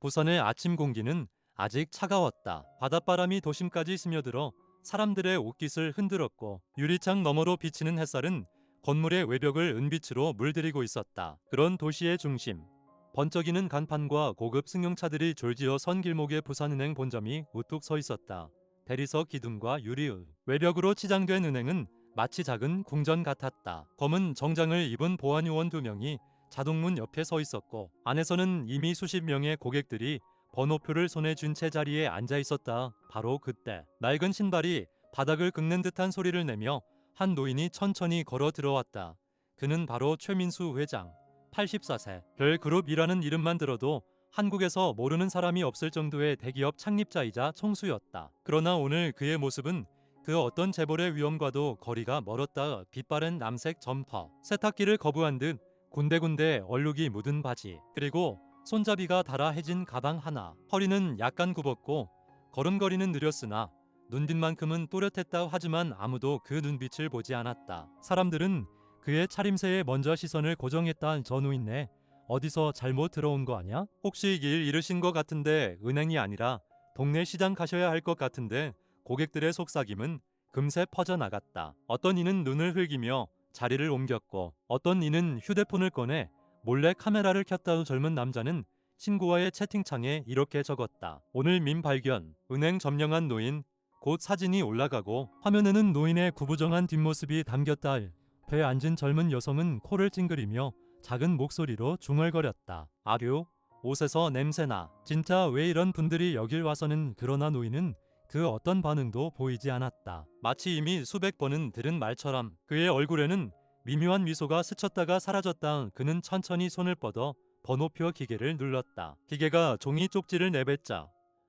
부산의 아침 공기는 아직 차가웠다. 바닷바람이 도심까지 스며들어 사람들의 옷깃을 흔들었고 유리창 너머로 비치는 햇살은 건물의 외벽을 은빛으로 물들이고 있었다. 그런 도시의 중심. 번쩍이는 간판과 고급 승용차들이 졸지어 선 길목에 부산은행 본점이 우뚝 서 있었다. 대리석 기둥과 유리의 외벽으로 치장된 은행은 마치 작은 궁전 같았다. 검은 정장을 입은 보안요원 2명이 자동문 옆에 서 있었고 안에서는 이미 수십 명의 고객들이 번호표를 손에 쥔 채 자리에 앉아 있었다. 바로 그때 낡은 신발이 바닥을 긁는 듯한 소리를 내며 한 노인이 천천히 걸어 들어왔다. 그는 바로 최민수 회장, 84세. 별그룹이라는 이름만 들어도 한국에서 모르는 사람이 없을 정도의 대기업 창립자이자 총수였다. 그러나 오늘 그의 모습은 그 어떤 재벌의 위험과도 거리가 멀었다. 빛바랜 남색 점퍼, 세탁기를 거부한 듯 군데군데 얼룩이 묻은 바지, 그리고 손잡이가 닳아 해진 가방 하나. 허리는 약간 굽었고 걸음걸이는 느렸으나 눈빛만큼은 또렷했다. 하지만 아무도 그 눈빛을 보지 않았다. 사람들은 그의 차림새에 먼저 시선을 고정했다. 저 노인네 어디서 잘못 들어온 거 아냐? 혹시 길 잃으신 것 같은데 은행이 아니라 동네 시장 가셔야 할 것 같은데. 고객들의 속삭임은 금세 퍼져나갔다. 어떤 이는 눈을 흘기며 자리를 옮겼고 어떤 이는 휴대폰을 꺼내 몰래 카메라를 켰다. 젊은 남자는 친구와의 채팅창에 이렇게 적었다. 오늘 민 발견. 은행 점령한 노인. 곧 사진이 올라가고 화면에는 노인의 구부정한 뒷모습이 담겼다. 배에 앉은 젊은 여성은 코를 찡그리며 작은 목소리로 중얼거렸다. 아류, 옷에서 냄새나. 진짜 왜 이런 분들이 여길 와서는. 그러나 노인은 그 어떤 반응도 보이지 않았다. 마치 이미 수백 번은 들은 말처럼. 그의 얼굴에는 미묘한 미소가 스쳤다가 사라졌다. 그는 천천히 손을 뻗어 번호표 기계를 눌렀다. 기계가 종이 쪽지를 내뱉자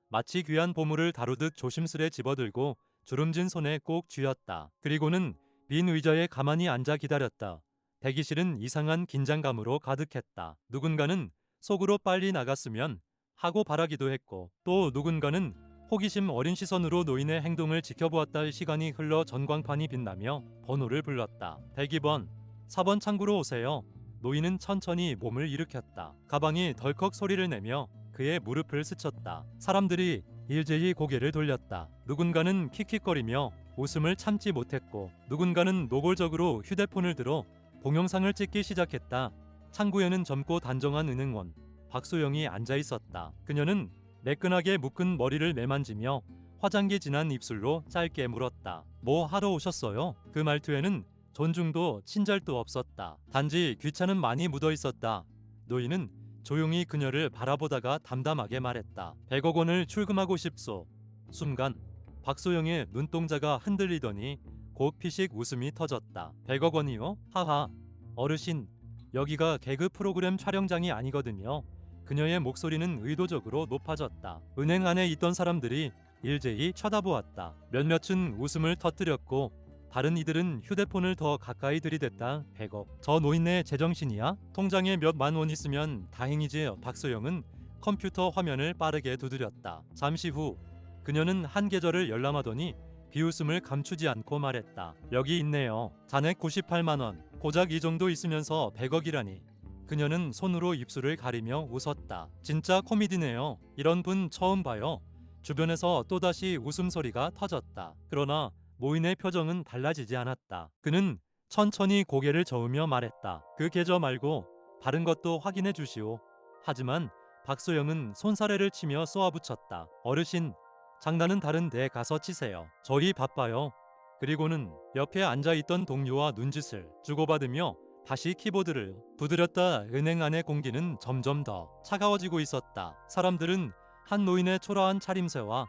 마치 귀한 보물을 다루듯 조심스레 집어들고 주름진 손에 꼭 쥐었다. 그리고는 빈 의자에 가만히 앉아 기다렸다. 대기실은 이상한 긴장감으로 가득했다. 누군가는 속으로 빨리 나갔으면 하고 바라기도 했고 또 누군가는 호기심 어린 시선으로 노인의 행동을 지켜보았다. 시간이 흘러 전광판이 빛나며 번호를 불렀다. 대기번 4번 창구로 오세요. 노인은 천천히 몸을 일으켰다. 가방이 덜컥 소리를 내며 그의 무릎을 스쳤다. 사람들이 일제히 고개를 돌렸다. 누군가는 킥킥거리며 웃음을 참지 못했고 누군가는 노골적으로 휴대폰을 들어 동영상을 찍기 시작했다. 창구에는 젊고 단정한 은행원 박소영이 앉아 있었다. 그녀는 매끈하게 묶은 머리를 매만지며 화장기 진한 입술로 짧게 물었다. 뭐 하러 오셨어요? 그 말투에는 존중도 친절도 없었다. 단지 귀찮음 많이 묻어 있었다. 노인은 조용히 그녀를 바라보다가 담담하게 말했다. 100억 원을 출금하고 싶소. 순간 박소영의 눈동자가 흔들리더니 곧 피식 웃음이 터졌다. 100억 원이요? 하하. 어르신, 여기가 개그 프로그램 촬영장이 아니거든요. 그녀의 목소리는 의도적으로 높아졌다. 은행 안에 있던 사람들이 일제히 쳐다보았다. 몇몇은 웃음을 터뜨렸고 다른 이들은 휴대폰을 더 가까이 들이댔다. 100억. 저 노인네 제정신이야? 통장에 몇만 원 있으면 다행이지. 박소영은 컴퓨터 화면을 빠르게 두드렸다. 잠시 후 그녀는 한 계좌를 열람하더니 비웃음을 감추지 않고 말했다. 여기 있네요. 잔액 98만 원. 고작 이 정도 있으면서 100억이라니. 그녀는 손으로 입술을 가리며 웃었다. 진짜 코미디네요. 이런 분 처음 봐요. 주변에서 또다시 웃음소리가 터졌다. 그러나 노인의 표정은 달라지지 않았다. 그는 천천히 고개를 저으며 말했다. 그 계좌 말고 다른 것도 확인해 주시오. 하지만 박소영은 손사래를 치며 쏘아붙였다. 어르신, 장난은 다른 데 가서 치세요. 저희 바빠요. 그리고는 옆에 앉아있던 동료와 눈짓을 주고받으며 다시 키보드를 두드렸다. 은행 안의 공기는 점점 더 차가워지고 있었다. 사람들은 한 노인의 초라한 차림새와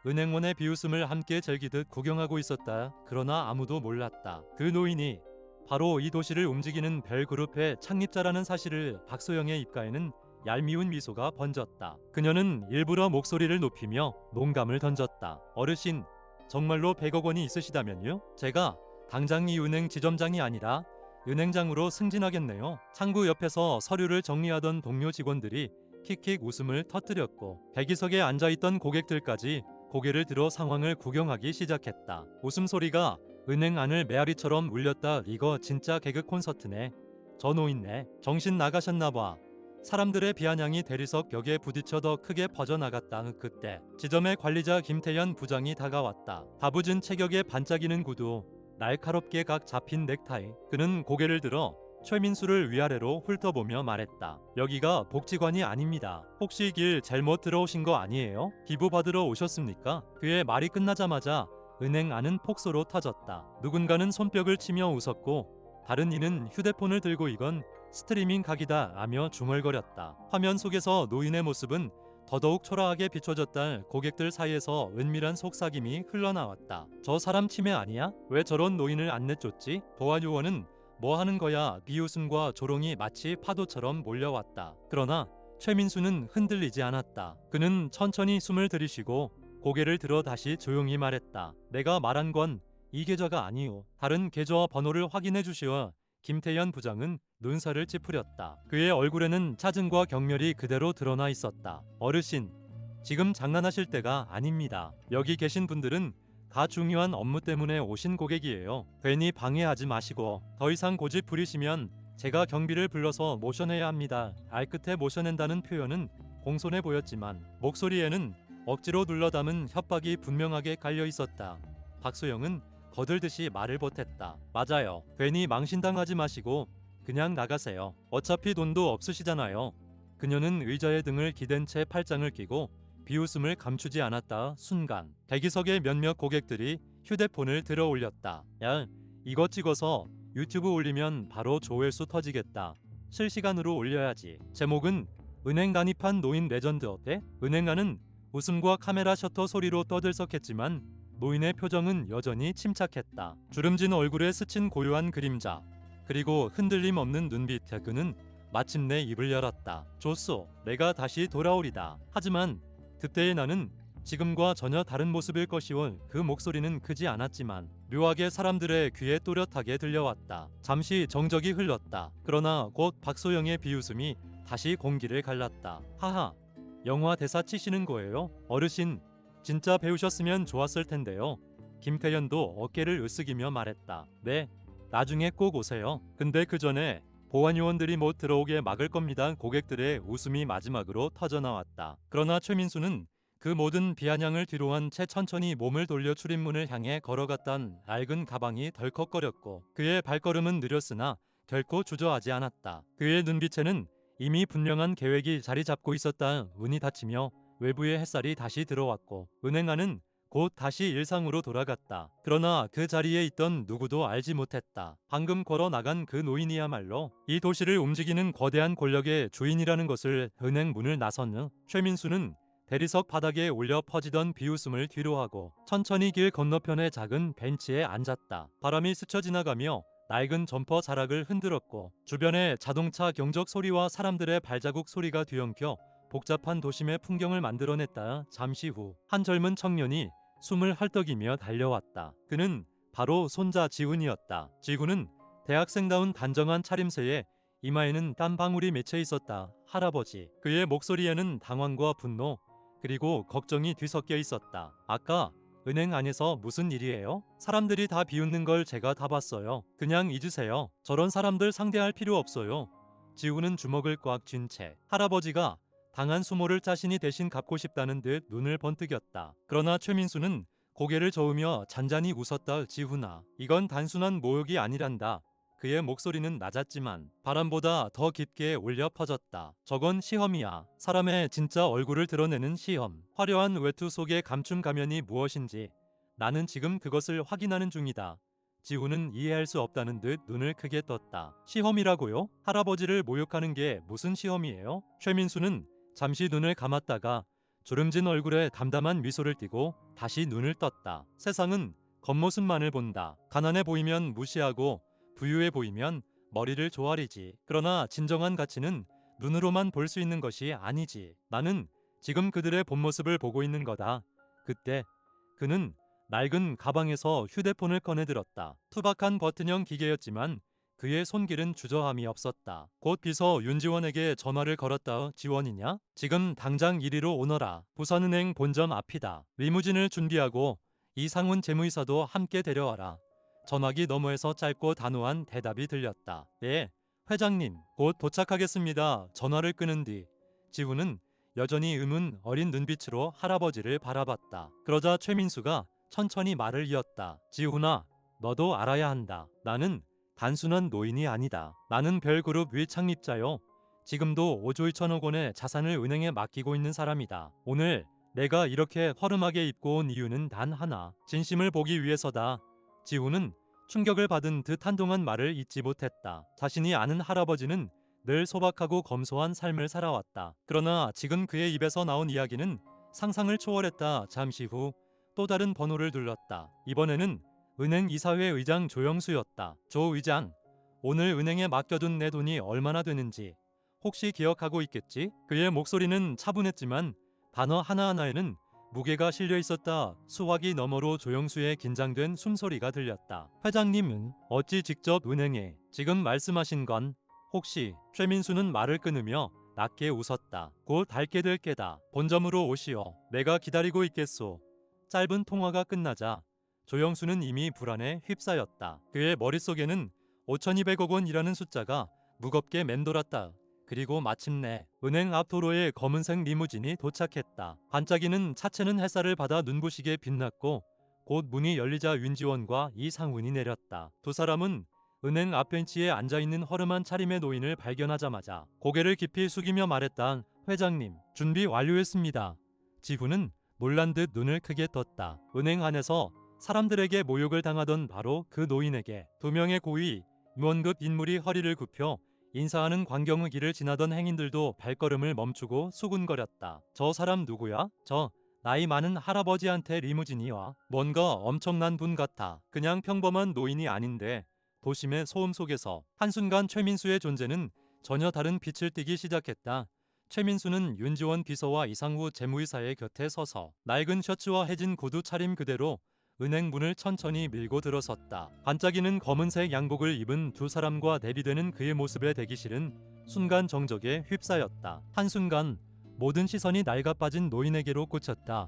은행원의 비웃음을 함께 즐기듯 구경하고 있었다. 그러나 아무도 몰랐다. 그 노인이 바로 이 도시를 움직이는 별그룹의 창립자라는 사실을. 박소영의 입가에는 얄미운 미소가 번졌다. 그녀는 일부러 목소리를 높이며 농감을 던졌다. 어르신, 정말로 100억 원이 있으시다면요? 제가 당장 이 은행 지점장이 아니라 은행장으로 승진하겠네요. 창구 옆에서 서류를 정리하던 동료 직원들이 킥킥 웃음을 터뜨렸고 대기석에 앉아있던 고객들까지 고개를 들어 상황을 구경하기 시작했다. 웃음소리가 은행 안을 메아리처럼 울렸다. 이거 진짜 개그 콘서트네. 저 노인네 정신 나가셨나봐. 사람들의 비아냥이 대리석 벽에 부딪혀 더 크게 퍼져나갔다. 그때 지점의 관리자 김태현 부장이 다가왔다. 다부진 체격에 반짝이는 구두, 날카롭게 각 잡힌 넥타이. 그는 고개를 들어 최민수를 위아래로 훑어보며 말했다. 여기가 복지관이 아닙니다. 혹시 길 잘못 들어오신 거 아니에요? 기부 받으러 오셨습니까? 그의 말이 끝나자마자 은행 안은 폭소로 터졌다. 누군가는 손뼉을 치며 웃었고 다른 이는 휴대폰을 들고 이건 스트리밍 각이다 라며 중얼거렸다. 화면 속에서 노인의 모습은 더더욱 초라하게 비춰졌다. 고객들 사이에서 은밀한 속삭임이 흘러나왔다. 저 사람 치매 아니야? 왜 저런 노인을 안 내쫓지? 보안 요원은 뭐 하는 거야? 비웃음과 조롱이 마치 파도처럼 몰려왔다. 그러나 최민수는 흔들리지 않았다. 그는 천천히 숨을 들이쉬고 고개를 들어 다시 조용히 말했다. 내가 말한 건 이 계좌가 아니오. 다른 계좌 번호를 확인해 주시오. 김태현 부장은 눈살을 찌푸렸다. 그의 얼굴에는 짜증과 경멸이 그대로 드러나 있었다. 어르신, 지금 장난하실 때가 아닙니다. 여기 계신 분들은 다 중요한 업무 때문에 오신 고객이에요. 괜히 방해하지 마시고 더 이상 고집 부리시면 제가 경비를 불러서 모셔내야 합니다. 알끝에 모셔낸다는 표현은 공손해 보였지만 목소리에는 억지로 눌러 담은 협박이 분명하게 깔려 있었다. 박소영은 거들듯이 말을 보탰다. 맞아요. 괜히 망신당하지 마시고 그냥 나가세요. 어차피 돈도 없으시잖아요. 그녀는 의자에 등을 기댄 채 팔짱을 끼고 비웃음을 감추지 않았다. 순간 대기석의 몇몇 고객들이 휴대폰을 들어 올렸다. 야, 이거 찍어서 유튜브 올리면 바로 조회수 터지겠다. 실시간으로 올려야지. 제목은 은행 난입한 노인 레전드 어때? 은행안은 웃음과 카메라 셔터 소리로 떠들썩했지만 노인의 표정은 여전히 침착했다. 주름진 얼굴에 스친 고요한 그림자, 그리고 흔들림 없는 눈빛. 그는 마침내 입을 열었다. 좋소, 내가 다시 돌아오리다. 하지만 그때의 나는 지금과 전혀 다른 모습일 것이오. 그 목소리는 크지 않았지만 묘하게 사람들의 귀에 또렷하게 들려왔다. 잠시 정적이 흘렀다. 그러나 곧 박소영의 비웃음이 다시 공기를 갈랐다. 하하, 영화 대사 치시는 거예요? 어르신, 진짜 배우셨으면 좋았을 텐데요. 김태현도 어깨를 으쓱이며 말했다. 네, 나중에 꼭 오세요. 근데 그 전에 보안 요원들이 못 들어오게 막을 겁니다. 고객들의 웃음이 마지막으로 터져나왔다. 그러나 최민수는 그 모든 비아냥을 뒤로한 채 천천히 몸을 돌려 출입문을 향해 걸어갔던 낡은 가방이 덜컥거렸고 그의 발걸음은 느렸으나 결코 주저하지 않았다. 그의 눈빛에는 이미 분명한 계획이 자리 잡고 있었다. 문이 닫히며 외부의 햇살이 다시 들어왔고 은행안은 곧 다시 일상으로 돌아갔다. 그러나 그 자리에 있던 누구도 알지 못했다. 방금 걸어 나간 그 노인이야말로 이 도시를 움직이는 거대한 권력의 주인이라는 것을. 은행 문을 나선 후 최민수는 대리석 바닥에 올려 퍼지던 비웃음을 뒤로하고 천천히 길 건너편의 작은 벤치에 앉았다. 바람이 스쳐 지나가며 낡은 점퍼 자락을 흔들었고 주변의 자동차 경적 소리와 사람들의 발자국 소리가 뒤엉켜 복잡한 도심의 풍경을 만들어냈다. 잠시 후 한 젊은 청년이 숨을 헐떡이며 달려왔다. 그는 바로 손자 지훈이었다. 지훈은 대학생다운 단정한 차림새에 이마에는 땀방울이 맺혀 있었다. 할아버지. 그의 목소리에는 당황과 분노 그리고 걱정이 뒤섞여 있었다. 아까 은행 안에서 무슨 일이에요? 사람들이 다 비웃는 걸 제가 다 봤어요. 그냥 잊으세요. 저런 사람들 상대할 필요 없어요. 지훈은 주먹을 꽉 쥔 채 할아버지가 당한 수모를 자신이 대신 갚고 싶다는 듯 눈을 번뜩였다. 그러나 최민수는 고개를 저으며 잔잔히 웃었다. 지훈아, 이건 단순한 모욕이 아니란다. 그의 목소리는 낮았지만 바람보다 더 깊게 울려 퍼졌다. 저건 시험이야. 사람의 진짜 얼굴을 드러내는 시험. 화려한 외투 속의 감춤 가면이 무엇인지 나는 지금 그것을 확인하는 중이다. 지훈은 이해할 수 없다는 듯 눈을 크게 떴다. 시험이라고요? 할아버지를 모욕하는 게 무슨 시험이에요? 최민수는 잠시 눈을 감았다가 주름진 얼굴에 담담한 미소를 띠고 다시 눈을 떴다. 세상은 겉모습만을 본다. 가난해 보이면 무시하고 부유해 보이면 머리를 조아리지. 그러나 진정한 가치는 눈으로만 볼 수 있는 것이 아니지. 나는 지금 그들의 본 모습을 보고 있는 거다. 그때 그는 낡은 가방에서 휴대폰을 꺼내들었다. 투박한 버튼형 기계였지만 그의 손길은 주저함이 없었다. 곧 비서 윤지원에게 전화를 걸었다. 지원이냐? 지금 당장 이리로 오너라. 부산은행 본점 앞이다. 리무진을 준비하고 이상훈 재무이사도 함께 데려와라. 전화기 너머에서 짧고 단호한 대답이 들렸다. 예, 회장님, 곧 도착하겠습니다. 전화를 끊은 뒤 지훈은 여전히 의문 어린 눈빛으로 할아버지를 바라봤다. 그러자 최민수가 천천히 말을 이었다. 지훈아, 너도 알아야 한다. 나는 단순한 노인이 아니다. 나는 별그룹 위창립자요. 지금도 5조 2천억 원의 자산을 은행에 맡기고 있는 사람이다. 오늘 내가 이렇게 허름하게 입고 온 이유는 단 하나. 진심을 보기 위해서다. 지훈은 충격을 받은 듯 한동안 말을 잇지 못했다. 자신이 아는 할아버지는 늘 소박하고 검소한 삶을 살아왔다. 그러나 지금 그의 입에서 나온 이야기는 상상을 초월했다. 잠시 후 또 다른 번호를 눌렀다. 이번에는 은행 이사회 의장 조영수였다. 조 의장, 오늘 은행에 맡겨둔 내 돈이 얼마나 되는지 혹시 기억하고 있겠지? 그의 목소리는 차분했지만 단어 하나하나에는 무게가 실려 있었다. 수화기 너머로 조영수의 긴장된 숨소리가 들렸다. 회장님은 어찌 직접 은행에 지금 말씀하신 건 혹시? 최민수는 말을 끊으며 낮게 웃었다. 곧 닳게 될 게다. 본점으로 오시오. 내가 기다리고 있겠소. 짧은 통화가 끝나자 조영수는 이미 불안에 휩싸였다. 그의 머릿속에는 5,200억 원이라는 숫자가 무겁게 맴돌았다. 그리고 마침내 은행 앞 도로에 검은색 리무진이 도착했다. 반짝이는 차체는 햇살을 받아 눈부시게 빛났고 곧 문이 열리자 윤지원과 이상훈이 내렸다. 두 사람은 은행 앞 벤치에 앉아있는 허름한 차림의 노인을 발견하자마자 고개를 깊이 숙이며 말했다. 회장님, 준비 완료했습니다. 지훈은 놀란 듯 눈을 크게 떴다. 은행 안에서 사람들에게 모욕을 당하던 바로 그 노인에게 두 명의 고위 임원급 인물이 허리를 굽혀 인사하는 광경의 길을 지나던 행인들도 발걸음을 멈추고 수군거렸다. 저 사람 누구야? 저 나이 많은 할아버지한테 리무진이 와. 뭔가 엄청난 분 같아. 그냥 평범한 노인이 아닌데. 도심의 소음 속에서 한순간 최민수의 존재는 전혀 다른 빛을 띠기 시작했다. 최민수는 윤지원 비서와 이상후 재무이사의 곁에 서서 낡은 셔츠와 해진 구두 차림 그대로 은행 문을 천천히 밀고 들어섰다. 반짝이는 검은색 양복을 입은 두 사람과 대비되는 그의 모습에 대기실은 순간 정적에 휩싸였다. 한순간 모든 시선이 낡아빠진 노인에게로 꽂혔다.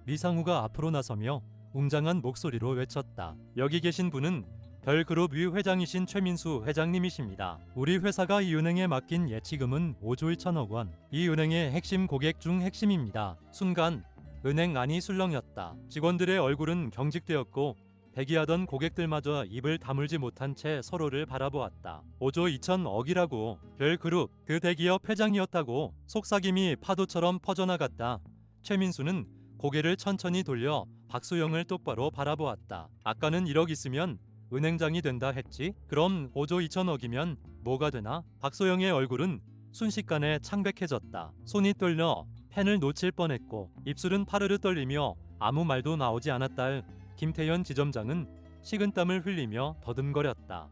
미상우가 앞으로 나서며 웅장한 목소리로 외쳤다. 여기 계신 분은 별그룹 위 회장이신 최민수 회장님이십니다. 우리 회사가 이 은행에 맡긴 예치금은 5조 1천억 원. 이 은행의 핵심 고객 중 핵심입니다. 순간 은행 안이 술렁였다. 직원들의 얼굴은 경직되었고 대기하던 고객들마저 입을 다물지 못한 채 서로를 바라보았다. 5조 2천억이라고. 별그룹 그 대기업 회장이었다고. 속삭임이 파도처럼 퍼져나갔다. 최민수는 고개를 천천히 돌려 박수영을 똑바로 바라보았다. 아까는 1억 있으면 은행장이 된다 했지? 그럼 5조 2천억이면 뭐가 되나? 박소영의 얼굴은 순식간에 창백해졌다. 손이 떨려 펜을 놓칠 뻔했고 입술은 파르르 떨리며 아무 말도 나오지 않았다. 김태현 지점장은 식은땀을 흘리며 더듬거렸다.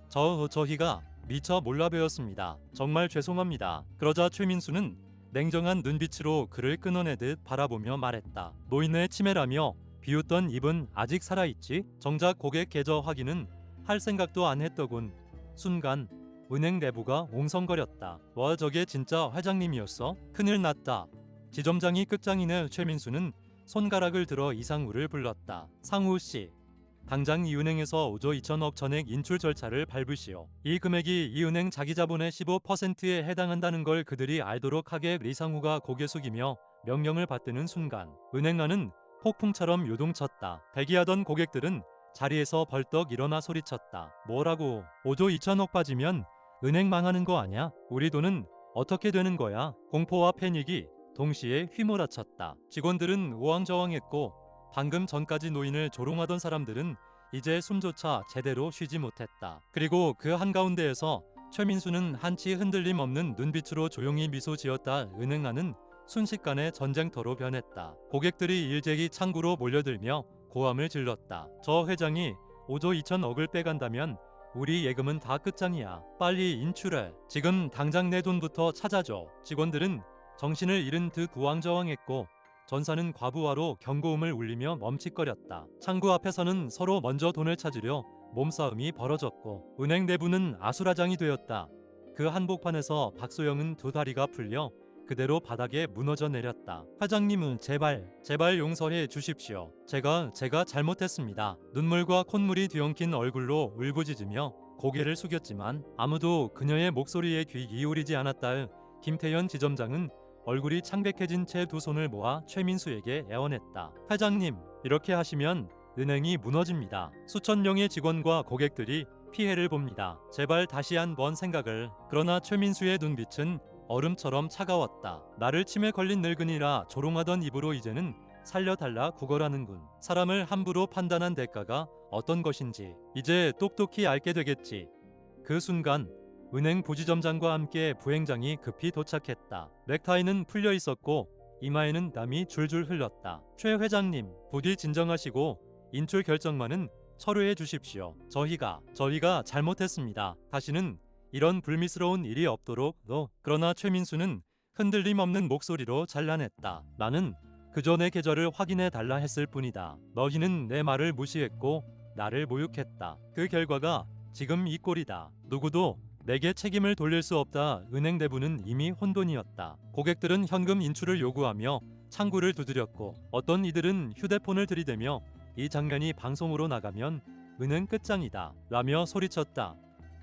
저희가 미처 몰라배웠습니다. 정말 죄송합니다. 그러자 최민수는 냉정한 눈빛으로 그를 끊어내듯 바라보며 말했다. 노인의 치매라며 비웃던 입은 아직 살아있지? 정작 고객 계좌 확인은 할 생각도 안 했더군. 순간 은행 내부가 옹성거렸다. 와, 저게 진짜 회장님이었어? 큰일 났다. 지점장이 끝장이네. 최민수는 손가락을 들어 이상우를 불렀다. 상우씨, 당장 이 은행에서 5조 2천억 전액 인출 절차를 밟으시오. 이 금액이 이 은행 자기자본의 15%에 해당한다는 걸 그들이 알도록 하게. 이상우가 고개 숙이며 명령을 받드는 순간 은행 안은 폭풍처럼 요동쳤다. 대기하던 고객들은 자리에서 벌떡 일어나 소리쳤다. 뭐라고? 5조 2천억 빠지면 은행 망하는 거 아냐? 우리 돈은 어떻게 되는 거야? 공포와 패닉이 동시에 휘몰아쳤다. 직원들은 우왕좌왕했고 방금 전까지 노인을 조롱하던 사람들은 이제 숨조차 제대로 쉬지 못했다. 그리고 그 한가운데에서 최민수는 한치 흔들림 없는 눈빛으로 조용히 미소 지었다. 은행 안은 순식간에 전쟁터로 변했다. 고객들이 일제히 창구로 몰려들며 고함을 질렀다. 저 회장이 5조 2천억을 빼간다면 우리 예금은 다 끝장이야. 빨리 인출해. 지금 당장 내 돈부터 찾아줘. 직원들은 정신을 잃은 듯 우왕좌왕했고 전사는 과부하로 경고음을 울리며 멈칫거렸다. 창구 앞에서는 서로 먼저 돈을 찾으려 몸싸움이 벌어졌고 은행 내부는 아수라장이 되었다. 그 한복판에서 박소영은 두 다리가 풀려 그대로 바닥에 무너져 내렸다. 회장님은 제발 용서해 주십시오. 제가 잘못했습니다. 눈물과 콧물이 뒤엉킨 얼굴로 울부짖으며 고개를 숙였지만 아무도 그녀의 목소리에 귀 기울이지 않았다. 김태현 지점장은 얼굴이 창백해진 채 두 손을 모아 최민수에게 애원했다. 회장님, 이렇게 하시면 은행이 무너집니다. 수천 명의 직원과 고객들이 피해를 봅니다. 제발 다시 한번 생각을. 그러나 최민수의 눈빛은 얼음처럼 차가웠다. 나를 치매 걸린 늙은이라 조롱하던 입으로 이제는 살려달라 구걸하는군. 사람을 함부로 판단한 대가가 어떤 것인지 이제 똑똑히 알게 되겠지. 그 순간 은행 부지점장과 함께 부행장이 급히 도착했다. 넥타이는 풀려 있었고 이마에는 땀이 줄줄 흘렀다. 최 회장님, 부디 진정하시고 인출 결정만은 철회해 주십시오. 저희가 잘못했습니다. 다시는 이런 불미스러운 일이 없도록. 그러나 최민수는 흔들림 없는 목소리로 잘라냈다. 나는 그저 내 계좌를 확인해 달라 했을 뿐이다. 너희는 내 말을 무시했고 나를 모욕했다. 그 결과가 지금 이 꼴이다. 누구도 내게 책임을 돌릴 수 없다. 은행 내부는 이미 혼돈이었다. 고객들은 현금 인출을 요구하며 창구를 두드렸고 어떤 이들은 휴대폰을 들이대며 이 장면이 방송으로 나가면 은행 끝장이다 라며 소리쳤다.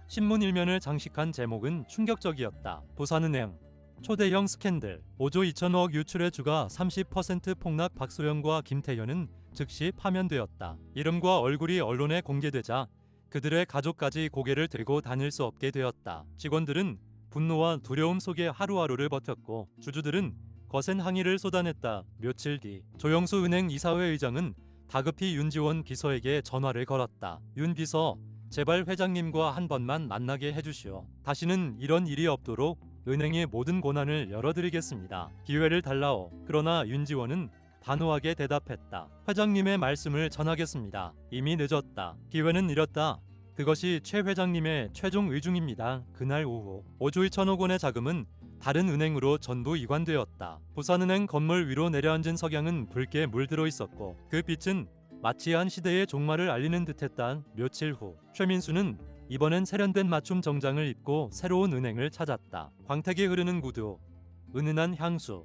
신문 일면을 장식한 제목은 충격적이었다. 부산은행 초대형 스캔들, 5조 2천억 유출의 주가 30% 폭락. 박소영과 김태현은 즉시 파면되었다. 이름과 얼굴이 언론에 공개되자 그들의 가족까지 고개를 들고 다닐 수 없게 되었다. 직원들은 분노와 두려움 속에 하루하루를 버텼고 주주들은 거센 항의를 쏟아냈다. 며칠 뒤 조영수 은행 이사회 의장은 다급히 윤지원 비서에게 전화를 걸었다. 윤 비서, 제발 회장님과 한 번만 만나게 해주시오. 다시는 이런 일이 없도록 은행의 모든 권한을 열어드리겠습니다. 기회를 달라오. 그러나 윤지원은 단호하게 대답했다. 회장님의 말씀을 전하겠습니다. 이미 늦었다. 기회는 잃었다. 그것이 최 회장님의 최종 의중입니다. 그날 오후 5조 2천억 원의 자금은 다른 은행으로 전부 이관되었다. 부산은행 건물 위로 내려앉은 석양은 붉게 물들어 있었고 그 빛은 마치 한 시대의 종말을 알리는 듯했다. 며칠 후 최민수는 이번엔 세련된 맞춤 정장을 입고 새로운 은행을 찾았다. 광택이 흐르는 구두, 은은한 향수,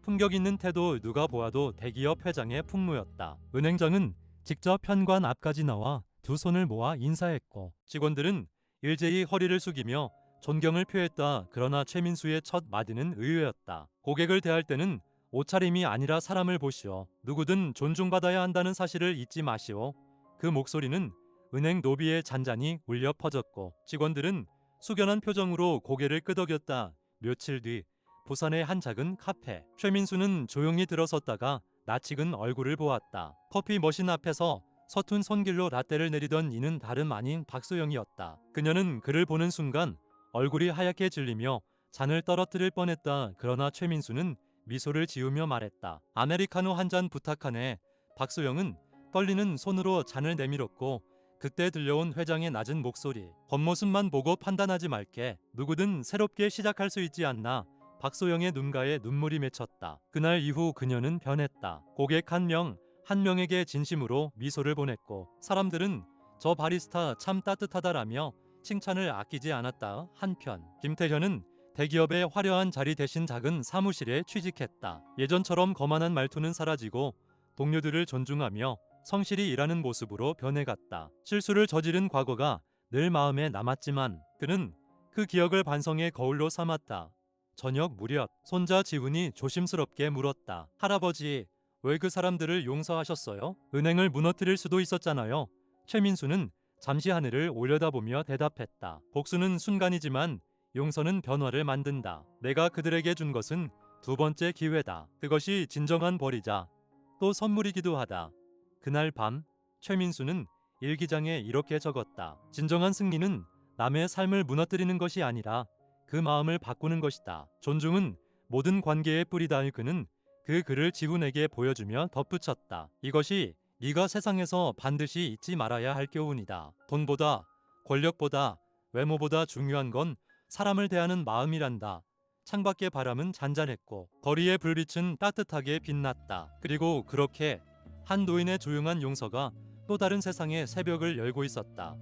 품격 있는 태도, 누가 보아도 대기업 회장의 풍무였다. 은행장은 직접 현관 앞까지 나와 두 손을 모아 인사했고 직원들은 일제히 허리를 숙이며 존경을 표했다. 그러나 최민수의 첫 마디는 의외였다. 고객을 대할 때는 옷차림이 아니라 사람을 보시오. 누구든 존중받아야 한다는 사실을 잊지 마시오. 그 목소리는 은행 노비에 잔잔히 울려 퍼졌고 직원들은 숙연한 표정으로 고개를 끄덕였다. 며칠 뒤 부산의 한 작은 카페. 최민수는 조용히 들어섰다가 낯익은 얼굴을 보았다. 커피 머신 앞에서 서툰 손길로 라떼를 내리던 이는 다름 아닌 박소영이었다. 그녀는 그를 보는 순간 얼굴이 하얗게 질리며 잔을 떨어뜨릴 뻔했다. 그러나 최민수는 미소를 지으며 말했다. 아메리카노 한 잔 부탁하네. 박소영은 떨리는 손으로 잔을 내밀었고 그때 들려온 회장의 낮은 목소리. 겉모습만 보고 판단하지 말게. 누구든 새롭게 시작할 수 있지 않나. 박소영의 눈가에 눈물이 맺혔다. 그날 이후 그녀는 변했다. 고객 한 명에게 진심으로 미소를 보냈고 사람들은 저 바리스타 참 따뜻하다라며 칭찬을 아끼지 않았다. 한편 김태현은 대기업의 화려한 자리 대신 작은 사무실에 취직했다. 예전처럼 거만한 말투는 사라지고 동료들을 존중하며 성실히 일하는 모습으로 변해갔다. 실수를 저지른 과거가 늘 마음에 남았지만 그는 그 기억을 반성의 거울로 삼았다. 저녁 무렵 손자 지훈이 조심스럽게 물었다. 할아버지, 왜 그 사람들을 용서하셨어요? 은행을 무너뜨릴 수도 있었잖아요. 최민수는 잠시 하늘을 올려다보며 대답했다. 복수는 순간이지만 용서는 변화를 만든다. 내가 그들에게 준 것은 두 번째 기회다. 그것이 진정한 벌이자 또 선물이기도 하다. 그날 밤 최민수는 일기장에 이렇게 적었다. 진정한 승리는 남의 삶을 무너뜨리는 것이 아니라 그 마음을 바꾸는 것이다. 존중은 모든 관계의 뿌리다. 그는 그 글을 지훈에게 보여주며 덧붙였다. 이것이 네가 세상에서 반드시 잊지 말아야 할 교훈이다. 돈보다 권력보다 외모보다 중요한 건 사람을 대하는 마음이란다. 창밖의 바람은 잔잔했고 거리의 불빛은 따뜻하게 빛났다. 그리고 그렇게 한 노인의 조용한 용서가 또 다른 세상의 새벽을 열고 있었다.